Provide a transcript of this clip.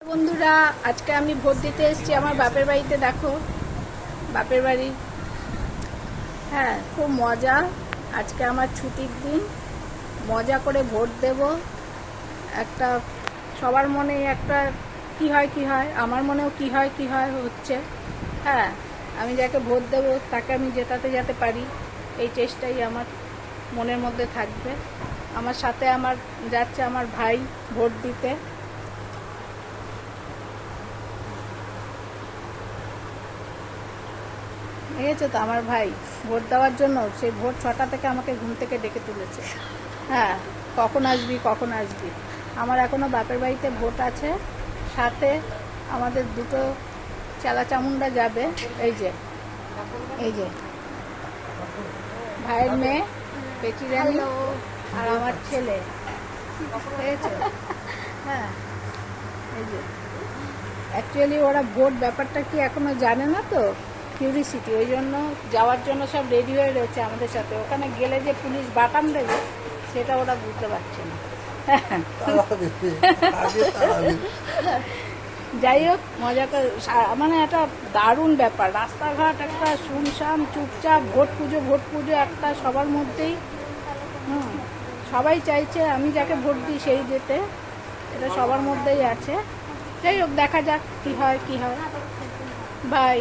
বন্ধুরা, আজকে আমি ভোট দিতে এসেছি আমার বাপের বাড়িতে। দেখো বাপের বাড়ি। হ্যাঁ, খুব মজা। আজকে আমার ছুটির দিন, মজা করে ভোট দেব। একটা সবার মনে একটা কি হয়, আমার মনেও কি হয় হচ্ছে। হ্যাঁ, আমি যাকে ভোট দেব তাকে আমি জেতাতে যেতে পারি, এই চেষ্টাই আমার মনের মধ্যে থাকবে। আমার সাথে যাচ্ছে আমার ভাই ভোট দিতে। দেখেছো তো, আমার ভাই ভোট দেওয়ার জন্য সেই ভোর 6টা থেকে আমাকে ঘুম থেকে ডেকে তুলেছে। হ্যাঁ, কখন আসবি। আমার এখনো বাপের বাড়িতে ভোট আছে, সাথে আমাদের দুটো চালা চামুন্ডা যাবে। এই যে ভাইয়ের মেয়ে পেচি রানী আর আমার ছেলে। দেখেছো? হ্যাঁ, এই যে অ্যাকচুয়ালি ওরা ভোট ব্যাপারটা কি এখনো জানে না তো, কিউরিসিটি, ওই জন্য যাওয়ার জন্য সব রেডি হয়ে রয়েছে আমাদের সাথে। ওখানে গেলে যে পুলিশ বাটাম দেবে সেটা ওরা বুঝতে পারছে না। যাই হোক, মজাটা মানে একটা দারুণ ব্যাপার। রাস্তাঘাট একটা শুনশান, চুপচাপ, ভোট পুজো একটা সবার মধ্যেই। সবাই চাইছে আমি যাকে ভোট দিই সেই যেতে, এটা সবার মধ্যেই আছে। যাই হোক, দেখা যাক কি হয়। বাই।